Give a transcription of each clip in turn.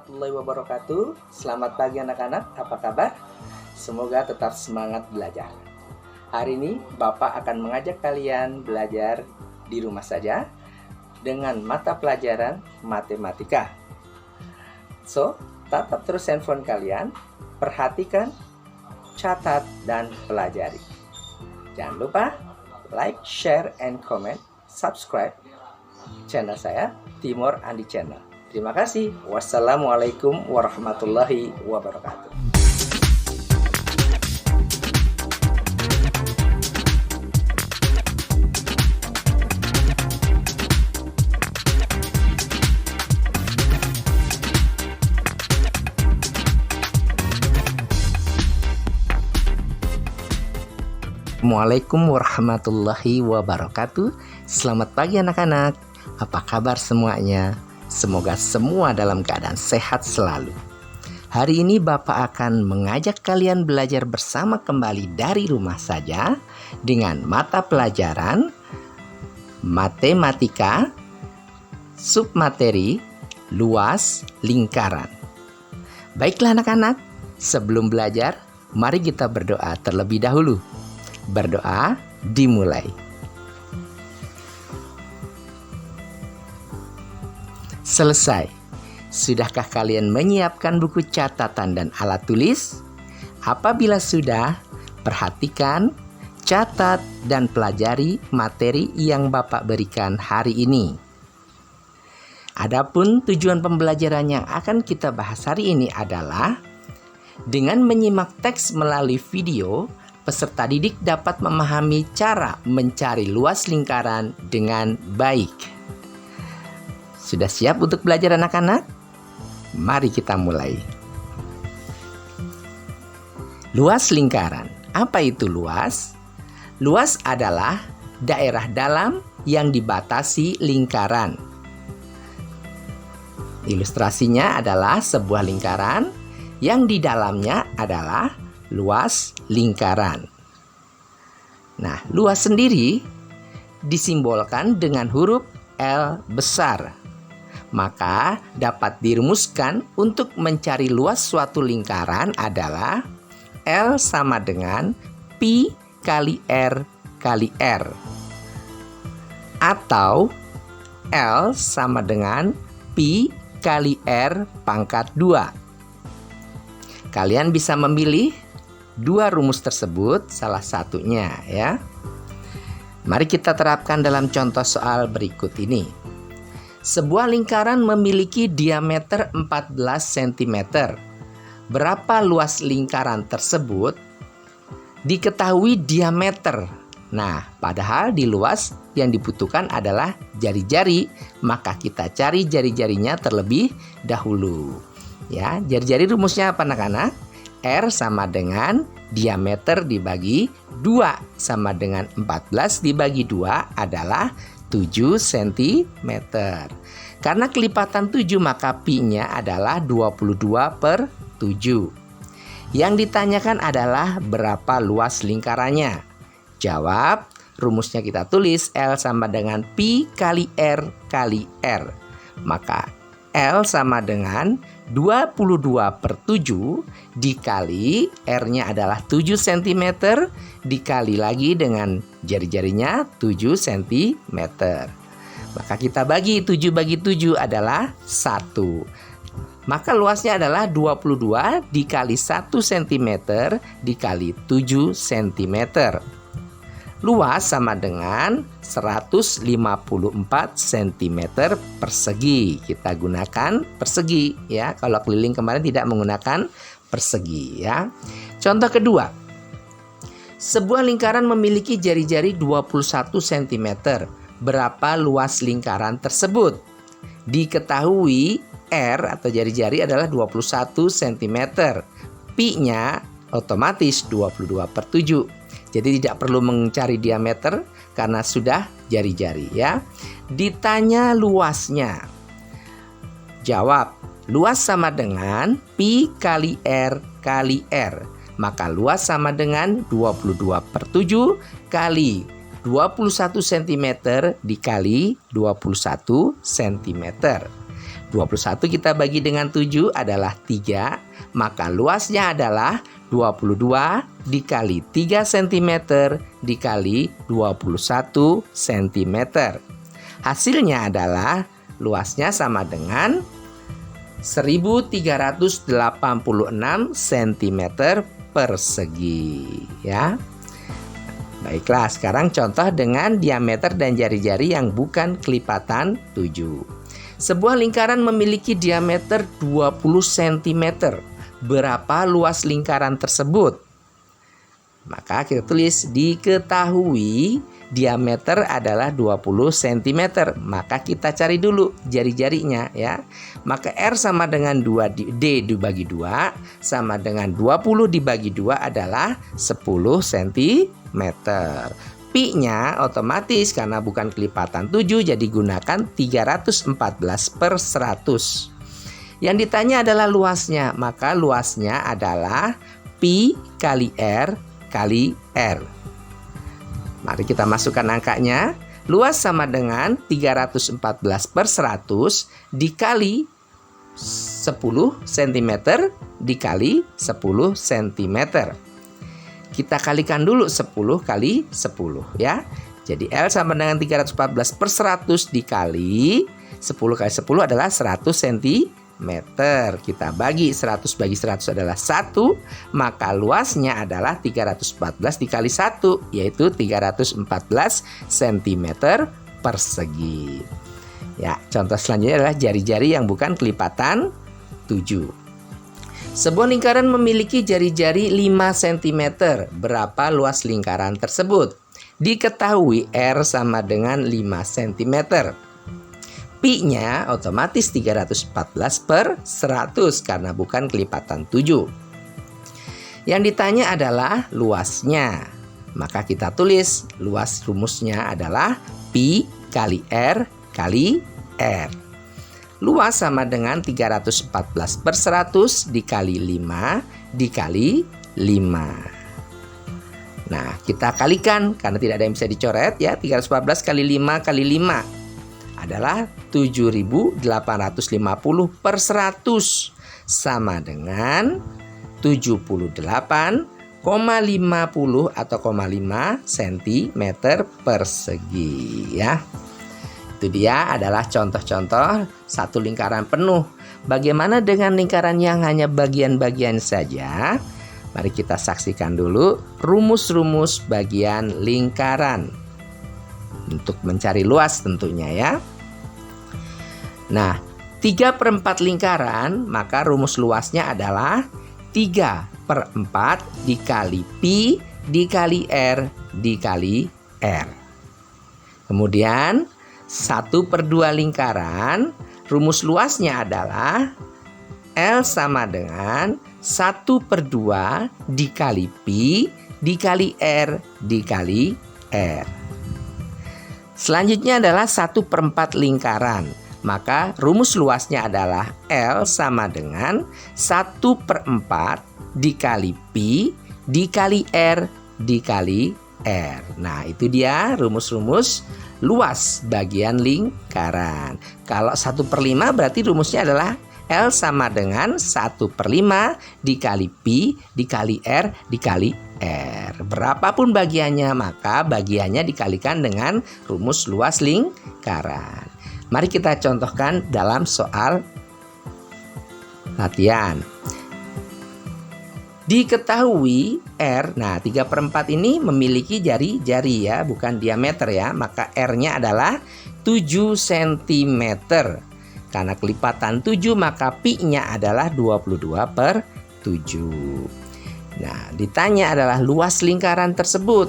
warahmatullahi wabarakatuh. Selamat pagi anak-anak, apa kabar? Semoga tetap semangat belajar. Hari ini Bapak akan mengajak kalian belajar di rumah saja dengan mata pelajaran matematika. So, tatap terus handphone kalian, perhatikan, catat, dan pelajari. Jangan lupa like, share, and comment, subscribe channel saya, Timur Andi Channel. Terima kasih. Wassalamualaikum warahmatullahi wabarakatuh. Assalamualaikum warahmatullahi wabarakatuh. Selamat pagi anak-anak. Apa kabar semuanya? Semoga semua dalam keadaan sehat selalu. Hari ini Bapak akan mengajak kalian belajar bersama kembali dari rumah saja dengan mata pelajaran matematika, submateri, luas, lingkaran. Baiklah anak-anak, sebelum belajar, mari kita berdoa terlebih dahulu. Berdoa dimulai. Selesai. Sudahkah kalian menyiapkan buku catatan dan alat tulis? Apabila sudah, perhatikan, catat, dan pelajari materi yang Bapak berikan hari ini. Adapun tujuan pembelajaran yang akan kita bahas hari ini adalah dengan menyimak teks melalui video, peserta didik dapat memahami cara mencari luas lingkaran dengan baik. Sudah siap untuk belajar anak-anak? Mari kita mulai. Luas lingkaran. Apa itu luas? Luas adalah daerah dalam yang dibatasi lingkaran. Ilustrasinya adalah sebuah lingkaran yang di dalamnya adalah luas lingkaran. Nah, luas sendiri disimbolkan dengan huruf L besar. Maka dapat dirumuskan untuk mencari luas suatu lingkaran adalah L sama dengan Pi kali R kali R. Atau L sama dengan Pi kali R pangkat 2. Kalian bisa memilih dua rumus tersebut, salah satunya ya. Mari kita terapkan dalam contoh soal berikut ini. Sebuah lingkaran memiliki diameter 14 cm. Berapa luas lingkaran tersebut? Diketahui diameter. Nah, padahal di luas yang dibutuhkan adalah jari-jari, maka kita cari jari-jarinya terlebih dahulu. Ya, jari-jari rumusnya apa anak-anak? R sama dengan diameter dibagi 2 sama dengan 14 dibagi 2 adalah 7 cm. Karena kelipatan 7 maka pi-nya adalah 22/7. Yang ditanyakan adalah berapa luas lingkarannya. Jawab, rumusnya kita tulis L sama dengan pi kali R kali R. Maka L sama dengan 22/7 dikali R-nya adalah 7 cm dikali lagi dengan jari-jarinya 7 cm. Maka kita bagi 7 bagi 7 adalah 1. Maka luasnya adalah 22 dikali 1 cm dikali 7 cm. Luas sama dengan 154 cm persegi. Kita gunakan persegi ya. Kalau keliling kemarin tidak menggunakan persegi ya. Contoh kedua. Sebuah lingkaran memiliki jari-jari 21 cm. Berapa luas lingkaran tersebut? Diketahui R atau jari-jari adalah 21 cm. Pi-nya otomatis 22/7. Jadi tidak perlu mencari diameter karena sudah jari-jari ya. Ditanya luasnya. Jawab, luas sama dengan pi kali R kali R. Maka luas sama dengan 22/7 kali 21 cm dikali 21 cm. 21 kita bagi dengan 7 adalah 3, maka luasnya adalah 22 dikali 3 cm dikali 21 cm. Hasilnya adalah luasnya sama dengan 1386 cm persegi, ya. Baiklah, sekarang contoh dengan diameter dan jari-jari yang bukan kelipatan 7. Sebuah lingkaran memiliki diameter 20 cm. Berapa luas lingkaran tersebut? Maka kita tulis diketahui diameter adalah 20 cm. Maka kita cari dulu jari-jarinya, ya. Maka R sama dengan 2D dibagi 2 sama dengan 20 dibagi 2 adalah 10 cm. Pi-nya otomatis karena bukan kelipatan 7 jadi gunakan 314/100. Yang ditanya adalah luasnya, maka luasnya adalah pi kali R kali R. Mari kita masukkan angkanya. Luas sama dengan 314/100 dikali 10 cm dikali 10 cm. Kita kalikan dulu 10 kali 10, ya. Jadi L sama dengan 314/100 dikali 10 kali 10 adalah 100 cm. Kita bagi 100 bagi 100 adalah 1, maka luasnya adalah 314 dikali 1, yaitu 314 cm persegi. Ya, contoh selanjutnya adalah jari-jari yang bukan kelipatan 7. Sebuah lingkaran memiliki jari-jari 5 cm. Berapa luas lingkaran tersebut? Diketahui R sama dengan 5 cm. Pi-nya otomatis 314/100 karena bukan kelipatan 7. Yang ditanya adalah luasnya. Maka kita tulis luas rumusnya adalah Pi kali R kali R. Luas sama dengan 314/100 dikali 5 dikali 5. Nah, kita kalikan karena tidak ada yang bisa dicoret, ya. 314 kali 5 kali 5 adalah 7.850/100 sama dengan 78,50 atau 0,5 cm persegi, ya. Itu dia adalah contoh-contoh satu lingkaran penuh. Bagaimana dengan lingkaran yang hanya bagian-bagian saja? Mari kita saksikan dulu rumus-rumus bagian lingkaran untuk mencari luas tentunya, ya. Nah, 3/4 lingkaran, maka rumus luasnya adalah 3/4 dikali Pi dikali R dikali R. Kemudian 1/2 lingkaran, rumus luasnya adalah L sama dengan 1/2 dikali Pi dikali R dikali R. Selanjutnya adalah 1/4 lingkaran. Maka rumus luasnya adalah L sama dengan 1/4 dikali Pi dikali R dikali R. Nah, itu dia rumus-rumus luas bagian lingkaran. Kalau 1/5 berarti rumusnya adalah L sama dengan 1/5 dikali Pi dikali R dikali R. Berapapun bagiannya, maka bagiannya dikalikan dengan rumus luas lingkaran. Mari kita contohkan dalam soal latihan. Diketahui R, nah 3/4 ini memiliki jari-jari, ya, bukan diameter, ya. Maka R-nya adalah 7 cm. Karena kelipatan 7 maka Pi-nya adalah 22/7. Nah, ditanya adalah luas lingkaran tersebut.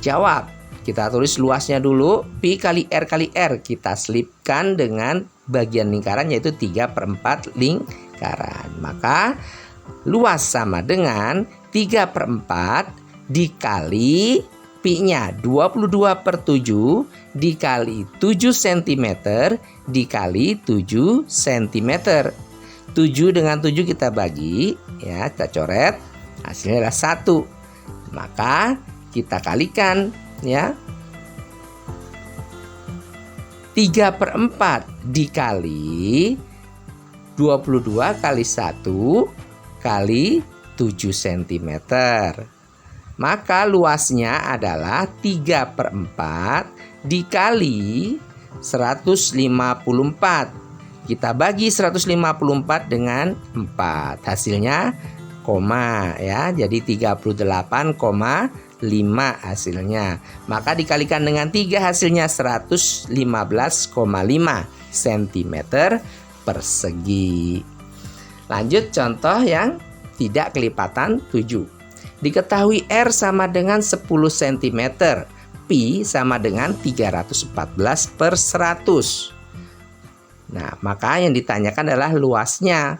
Jawab, kita tulis luasnya dulu, Pi kali R kali R. Kita selipkan dengan bagian lingkaran yaitu 3/4 lingkaran. Maka luas sama dengan 3/4 dikali Pi-nya 22/7 dikali 7 cm dikali 7 cm. 7 dengan 7 kita bagi, ya, kita coret. Hasilnya adalah 1. Maka kita kalikan, ya. 3/4 dikali 22 kali 1 kali 7 cm. Maka luasnya adalah 3/4 dikali 154. Kita bagi 154 dengan 4. Hasilnya koma ya. Jadi 38,5 hasilnya. Maka dikalikan dengan 3 hasilnya 115,5 cm persegi. Lanjut contoh yang tidak kelipatan 7. Diketahui R sama dengan 10 cm. Pi sama dengan 314/100. Nah, maka yang ditanyakan adalah luasnya.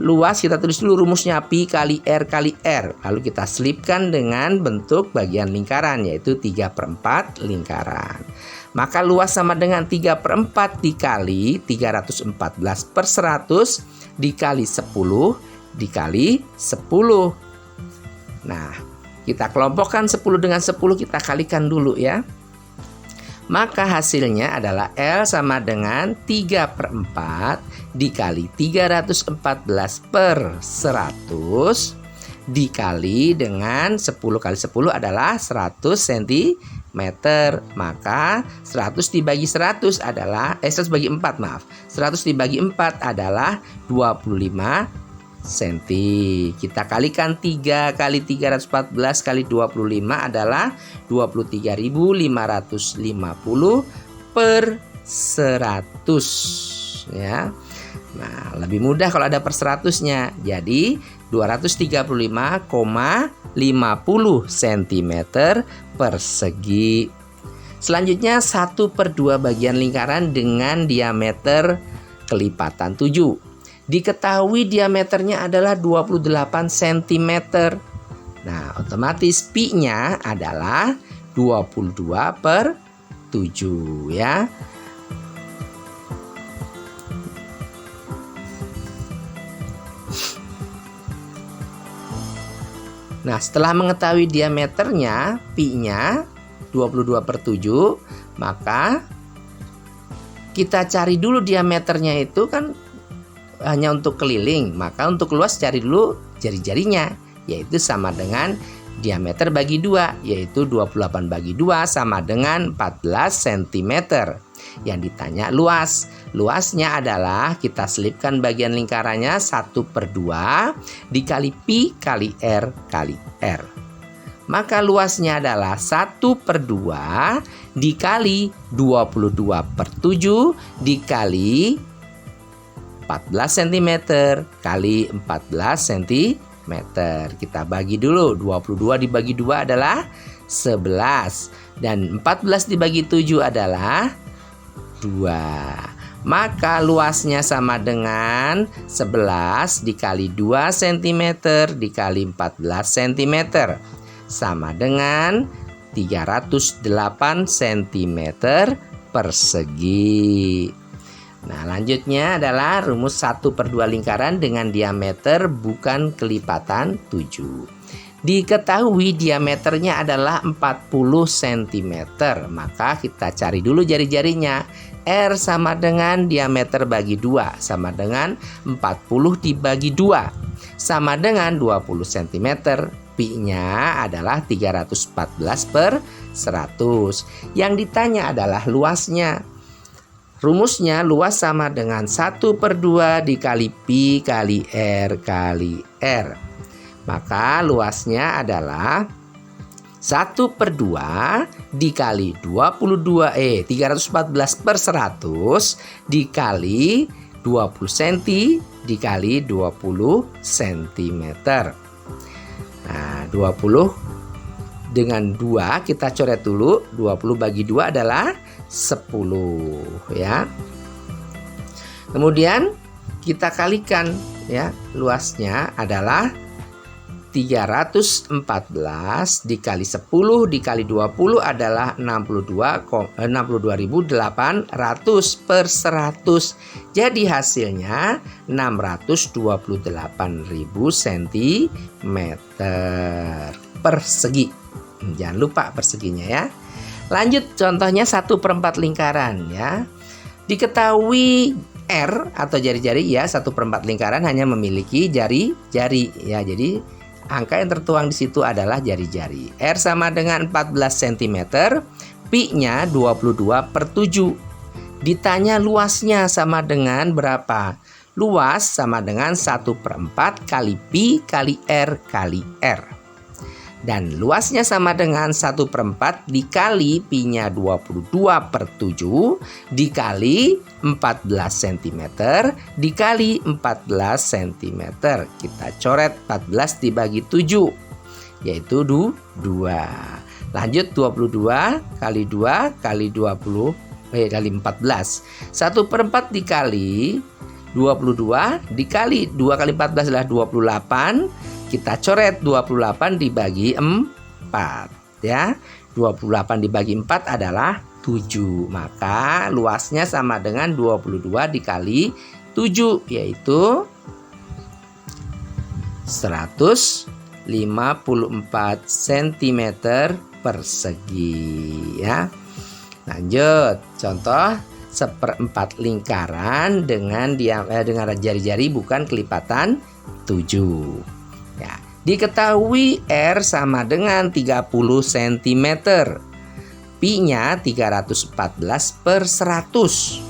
Luas kita tulis dulu rumusnya pi kali R kali R. Lalu kita selipkan dengan bentuk bagian lingkaran, yaitu 3/4 lingkaran. Maka luas sama dengan 3/4 dikali 314/100 dikali 10 dikali 10. Nah, kita kelompokkan 10 dengan 10, kita kalikan dulu ya. Maka hasilnya adalah L sama dengan 3/4 dikali 314/100 dikali dengan 10 kali 10 adalah 100 cm. Maka 100 dibagi 100 adalah 100 bagi 4 maaf. 100 dibagi 4 adalah 25 cm. Kita kalikan 3 kali 314 kali 25 adalah 23.550/100 ya. Nah, lebih mudah kalau ada per 100-nya. Jadi 235,50 cm persegi. Selanjutnya 1/2 bagian lingkaran dengan diameter kelipatan 7. Diketahui diameternya adalah 28 cm. Nah, otomatis pi-nya adalah 22/7 ya. Nah, setelah mengetahui diameternya, pi-nya 22/7, maka kita cari dulu diameternya itu kan hanya untuk keliling. Maka untuk luas cari dulu jari-jarinya, yaitu sama dengan diameter bagi 2, yaitu 28 bagi 2 sama dengan 14 cm. Yang ditanya luas. Luasnya adalah kita selipkan bagian lingkarannya 1/2 dikali pi kali R kali R. Maka luasnya adalah 1/2 dikali 22/7 dikali 14 cm kali 14 cm. Kita bagi dulu. 22 dibagi 2 adalah 11. Dan 14 dibagi 7 adalah 2. Maka luasnya sama dengan 11 dikali 2 cm dikali 14 cm. Sama dengan 308 cm persegi. Nah, lanjutnya adalah rumus 1/2 lingkaran dengan diameter bukan kelipatan 7. Diketahui diameternya adalah 40 cm. Maka kita cari dulu jari-jarinya. R sama dengan diameter bagi 2 sama dengan 40 dibagi 2 sama dengan 20 cm. Pi-nya adalah 314/100. Yang ditanya adalah luasnya. Rumusnya luas sama dengan 1/2 dikali pi kali R kali R. Maka luasnya adalah 1/2 dikali 314/100 dikali 20 cm dikali 20 cm. Nah, 20 dengan 2 kita coret dulu. 20 bagi 2 adalah 10 ya. Kemudian kita kalikan ya, luasnya //adalah 314 dikali 10 dikali 20 adalah 62.800/100. Jadi hasilnya 628.000 cm persegi. Jangan lupa perseginya ya. Lanjut contohnya 1/4 lingkaran ya. Diketahui R atau jari-jari ya 1/4 lingkaran hanya memiliki jari-jari ya. Jadi angka yang tertuang di situ adalah jari-jari. R sama dengan 14 cm, pi-nya 22/7. Ditanya luasnya sama dengan berapa? Luas sama dengan 1/4 kali pi kali R kali R. Dan luasnya sama dengan 1/4 dikali pi-nya 22/7 dikali 14 cm dikali 14 cm. Kita coret 14 dibagi 7 yaitu 2. Lanjut 22 kali 2 kali 20 kali 14. 1/4 dikali 22 dikali 2 kali 14 adalah 28. Kita coret 28 dibagi 4 ya. 28 dibagi 4 adalah 7. Maka luasnya sama dengan 22 dikali 7 yaitu 154 cm persegi ya. Lanjut contoh 1/4 lingkaran dengan jari-jari bukan kelipatan 7. Ya, diketahui R sama dengan 30 cm. Pi-nya 314/100.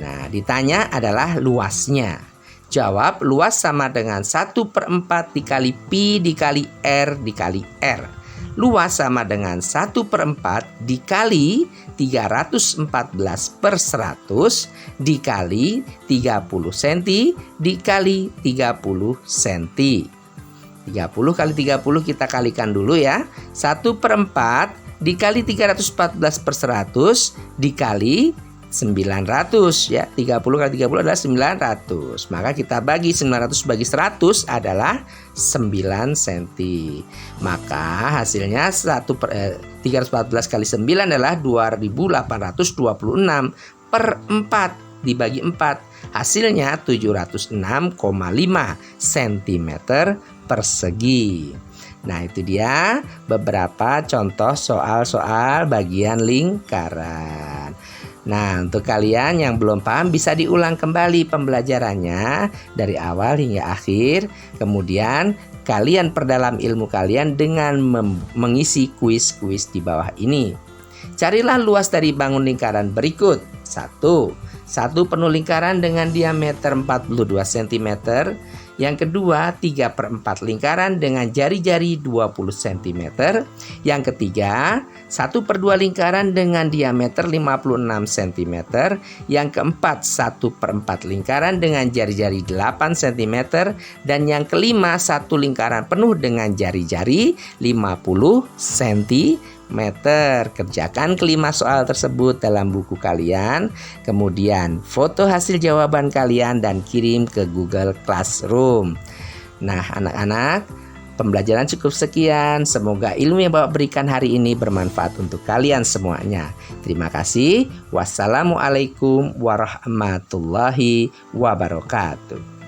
Nah, ditanya adalah luasnya. Jawab luas sama dengan 1/4 dikali pi dikali R dikali R. Luas sama dengan 1/4 dikali 314/100 dikali 30 cm dikali 30 cm. 30 kali 30 kita kalikan dulu ya. 1/4 dikali 314/100 dikali 900 ya. 30 kali 30 adalah 900. Maka kita bagi 900 bagi 100 adalah 9 cm. Maka hasilnya 314 kali 9 adalah 2826/4 dibagi 4. Hasilnya 706,5 cm persegi. Nah, itu dia beberapa contoh soal-soal bagian lingkaran. Nah, untuk kalian yang belum paham bisa diulang kembali pembelajarannya dari awal hingga akhir. Kemudian kalian perdalam ilmu kalian dengan mengisi kuis-kuis di bawah ini. Carilah luas dari bangun lingkaran berikut. 1. Satu penuh lingkaran dengan diameter 42 cm. Yang kedua, 3/4 lingkaran dengan jari-jari 20 cm. Yang ketiga, 1/2 lingkaran dengan diameter 56 cm. Yang keempat, 1/4 lingkaran dengan jari-jari 8 cm. Dan yang kelima, 1 lingkaran penuh dengan jari-jari 50 cm. Kerjakan kelima soal tersebut dalam buku kalian. Kemudian foto hasil jawaban kalian dan kirim ke Google Classroom. Nah, anak-anak, pembelajaran cukup sekian. Semoga ilmu yang Bapak berikan hari ini bermanfaat untuk kalian semuanya. Terima kasih. Wassalamualaikum warahmatullahi wabarakatuh.